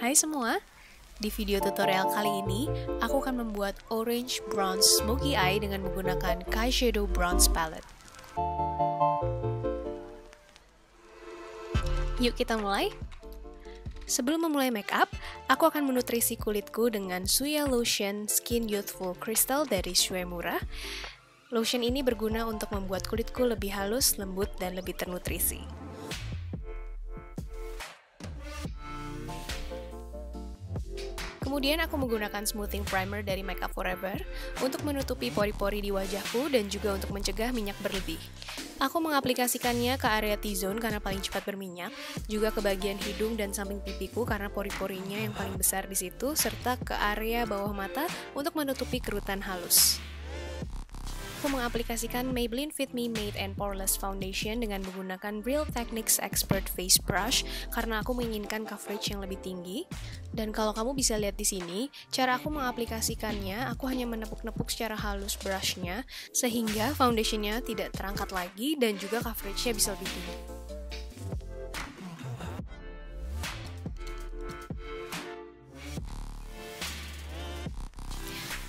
Hai semua, di video tutorial kali ini aku akan membuat orange bronze smoky eye dengan menggunakan Eyeshadow Bronze Palette. Yuk kita mulai. Sebelum memulai makeup, aku akan menutrisi kulitku dengan Suya Lotion Skin Youthful Crystal dari Shuemura. Lotion ini berguna untuk membuat kulitku lebih halus, lembut, dan lebih ternutrisi. Kemudian aku menggunakan smoothing primer dari Makeup Forever untuk menutupi pori-pori di wajahku dan juga untuk mencegah minyak berlebih. Aku mengaplikasikannya ke area T-zone karena paling cepat berminyak, juga ke bagian hidung dan samping pipiku karena pori-porinya yang paling besar di situ, serta ke area bawah mata untuk menutupi kerutan halus. Aku mengaplikasikan Maybelline Fit Me Matte and Poreless Foundation dengan menggunakan Real Techniques Expert Face Brush karena aku menginginkan coverage yang lebih tinggi. Dan kalau kamu bisa lihat di sini, cara aku mengaplikasikannya, aku hanya menepuk-nepuk secara halus brushnya sehingga foundationnya tidak terangkat lagi dan juga coveragenya bisa lebih tinggi.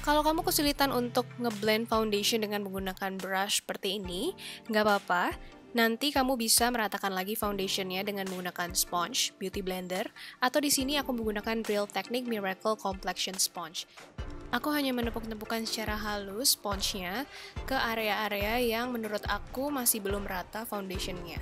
Kalau kamu kesulitan untuk ngeblend foundation dengan menggunakan brush seperti ini, nggak apa-apa. Nanti kamu bisa meratakan lagi foundationnya dengan menggunakan sponge, beauty blender, atau di sini aku menggunakan Real Technique Miracle Complexion Sponge. Aku hanya menepuk-nepukkan secara halus sponge-nya ke area-area yang menurut aku masih belum rata foundationnya.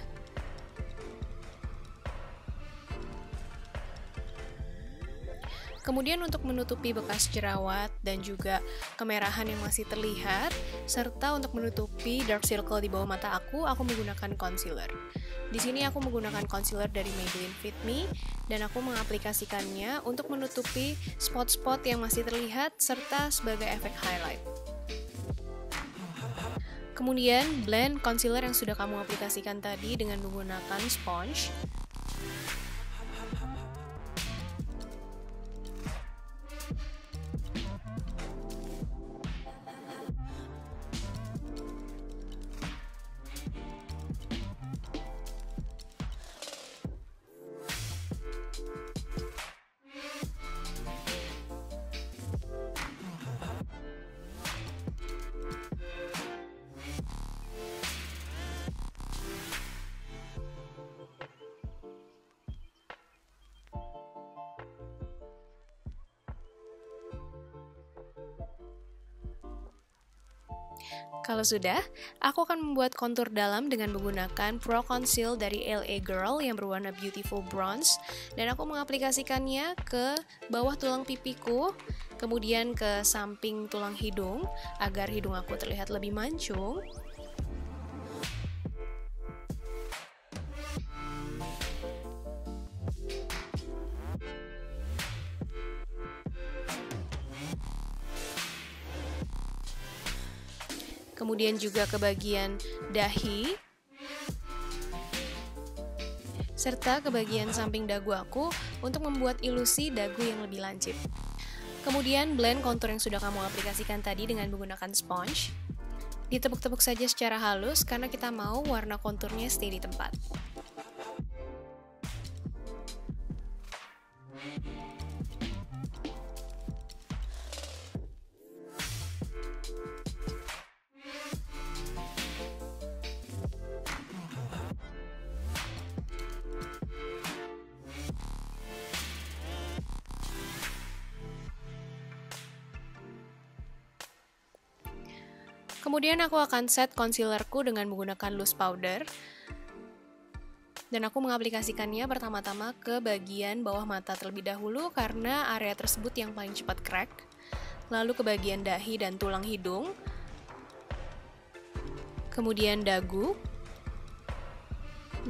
Kemudian untuk menutupi bekas jerawat dan juga kemerahan yang masih terlihat, serta untuk menutupi dark circle di bawah mata aku menggunakan concealer. Di sini aku menggunakan concealer dari Maybelline Fit Me, dan aku mengaplikasikannya untuk menutupi spot-spot yang masih terlihat, serta sebagai efek highlight. Kemudian blend concealer yang sudah kamu aplikasikan tadi dengan menggunakan sponge. Kalau sudah, aku akan membuat kontur dalam dengan menggunakan Pro Conceal dari LA Girl yang berwarna Beautiful Bronze, dan aku mengaplikasikannya ke bawah tulang pipiku, kemudian ke samping tulang hidung agar hidung aku terlihat lebih mancung. Kemudian juga ke bagian dahi, serta ke bagian samping dagu aku untuk membuat ilusi dagu yang lebih lancip. Kemudian blend kontur yang sudah kamu aplikasikan tadi dengan menggunakan sponge. Ditepuk-tepuk saja secara halus karena kita mau warna konturnya stay di tempat. Kemudian aku akan set concealerku dengan menggunakan loose powder, dan aku mengaplikasikannya pertama-tama ke bagian bawah mata terlebih dahulu karena area tersebut yang paling cepat crack, lalu ke bagian dahi dan tulang hidung, kemudian dagu,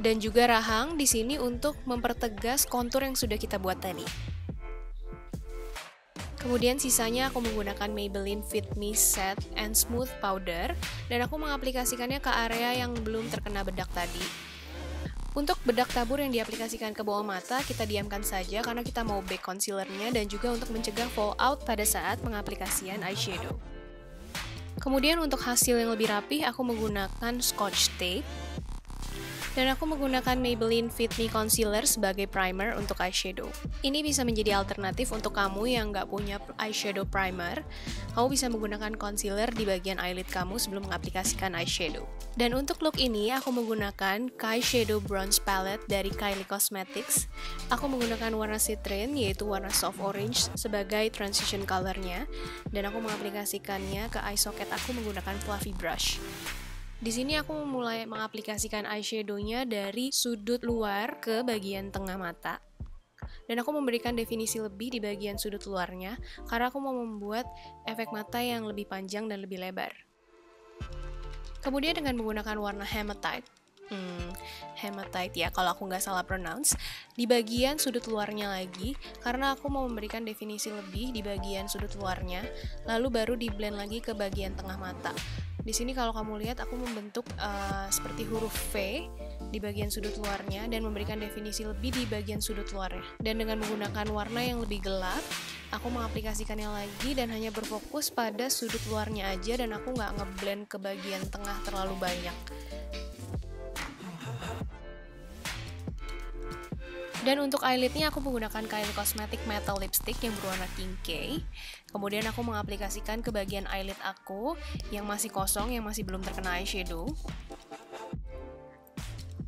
dan juga rahang di sini untuk mempertegas kontur yang sudah kita buat tadi. Kemudian sisanya aku menggunakan Maybelline Fit Me Set and Smooth Powder, dan aku mengaplikasikannya ke area yang belum terkena bedak tadi. Untuk bedak tabur yang diaplikasikan ke bawah mata, kita diamkan saja karena kita mau bake concealernya dan juga untuk mencegah fallout pada saat pengaplikasian eyeshadow. Kemudian untuk hasil yang lebih rapih, aku menggunakan Scotch Tape. Dan aku menggunakan Maybelline Fit Me Concealer sebagai primer untuk eyeshadow. Ini bisa menjadi alternatif untuk kamu yang nggak punya eyeshadow primer. Kamu bisa menggunakan concealer di bagian eyelid kamu sebelum mengaplikasikan eyeshadow. Dan untuk look ini, aku menggunakan Kai Shadow Bronze Palette dari Kylie Cosmetics. Aku menggunakan warna Citrine, yaitu warna soft orange, sebagai transition colornya. Dan aku mengaplikasikannya ke eye socket aku menggunakan fluffy brush. Di sini aku mulai mengaplikasikan eyeshadow-nya dari sudut luar ke bagian tengah mata. Dan aku memberikan definisi lebih di bagian sudut luarnya, karena aku mau membuat efek mata yang lebih panjang dan lebih lebar. Kemudian dengan menggunakan warna Hematite, Hematite ya kalau aku nggak salah pronounce, di bagian sudut luarnya lagi, karena aku mau memberikan definisi lebih di bagian sudut luarnya, lalu baru di blend lagi ke bagian tengah mata. Di sini kalau kamu lihat aku membentuk seperti huruf V di bagian sudut luarnya dan memberikan definisi lebih di bagian sudut luarnya. Dan dengan menggunakan warna yang lebih gelap, aku mengaplikasikannya lagi dan hanya berfokus pada sudut luarnya aja dan aku nggak ngeblend ke bagian tengah terlalu banyak. Dan untuk eyelidnya aku menggunakan Kylie Cosmetics Metal Lipstick yang berwarna King K. Kemudian aku mengaplikasikan ke bagian eyelid aku yang masih kosong, yang masih belum terkena eyeshadow.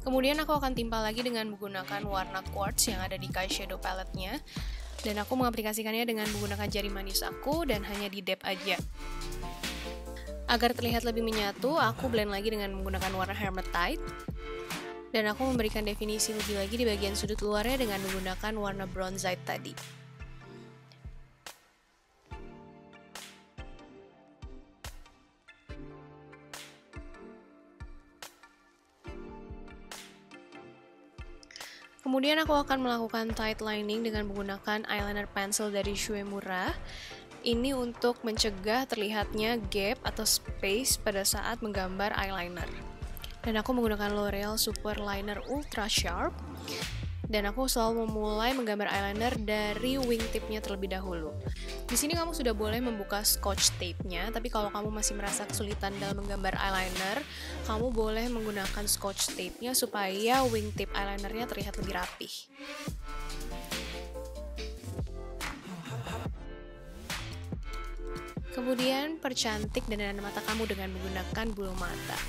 Kemudian aku akan timpal lagi dengan menggunakan warna quartz yang ada di Kai Shadow palette-nya. Dan aku mengaplikasikannya dengan menggunakan jari manis aku dan hanya di dab aja. Agar terlihat lebih menyatu, aku blend lagi dengan menggunakan warna Hematite. Dan aku memberikan definisi lebih lagi di bagian sudut luarnya dengan menggunakan warna bronzite tadi. Kemudian aku akan melakukan tight lining dengan menggunakan eyeliner pencil dari Shueisha. Ini untuk mencegah terlihatnya gap atau space pada saat menggambar eyeliner. Dan aku menggunakan L'Oreal Super Liner Ultra Sharp. Dan aku selalu memulai menggambar eyeliner dari wingtipnya terlebih dahulu. Di sini kamu sudah boleh membuka scotch tape-nya, tapi kalau kamu masih merasa kesulitan dalam menggambar eyeliner, kamu boleh menggunakan scotch tape-nya supaya wingtip eyelinernya terlihat lebih rapih. Kemudian percantik dandan mata kamu dengan menggunakan bulu mata.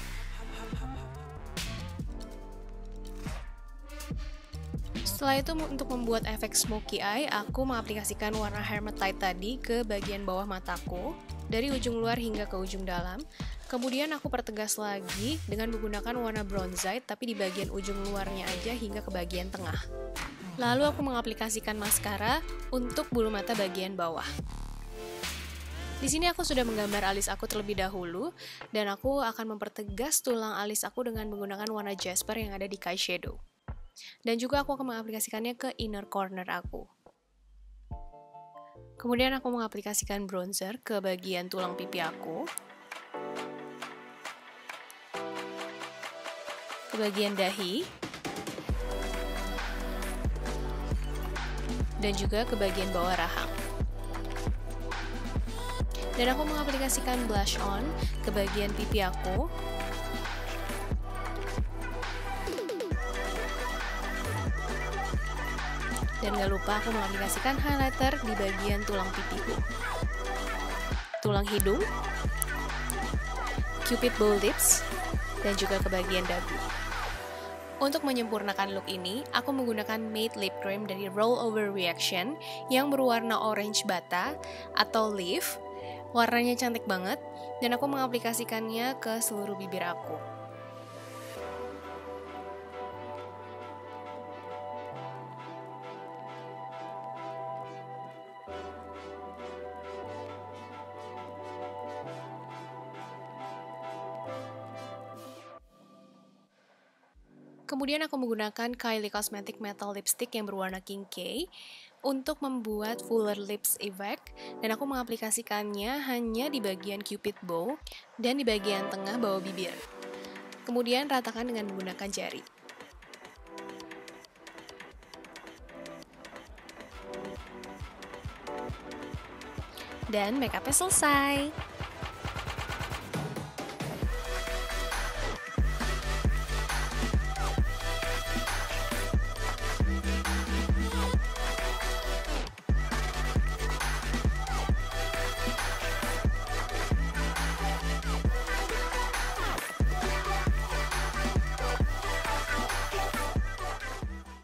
Setelah itu untuk membuat efek smoky eye, aku mengaplikasikan warna Hematite tadi ke bagian bawah mataku, dari ujung luar hingga ke ujung dalam. Kemudian aku pertegas lagi dengan menggunakan warna bronzite, tapi di bagian ujung luarnya aja hingga ke bagian tengah. Lalu aku mengaplikasikan maskara untuk bulu mata bagian bawah. Di sini aku sudah menggambar alis aku terlebih dahulu, dan aku akan mempertegas tulang alis aku dengan menggunakan warna jasper yang ada di Kai Shadow. Dan juga aku akan mengaplikasikannya ke inner corner aku. Kemudian aku mengaplikasikan bronzer ke bagian tulang pipi aku, ke bagian dahi, dan juga ke bagian bawah rahang. Dan aku mengaplikasikan blush on ke bagian pipi aku, dan gak lupa aku mengaplikasikan highlighter di bagian tulang pipiku, tulang hidung, cupid bow lips, dan juga ke bagian dagu. Untuk menyempurnakan look ini, aku menggunakan matte lip cream dari Roll Over Reaction yang berwarna orange bata atau leaf. Warnanya cantik banget, dan aku mengaplikasikannya ke seluruh bibir aku. Kemudian aku menggunakan Kylie Cosmetics Metal Lipstick yang berwarna King K untuk membuat fuller lips effect, dan aku mengaplikasikannya hanya di bagian cupid bow dan di bagian tengah bawah bibir. Kemudian ratakan dengan menggunakan jari. Dan makeupnya selesai.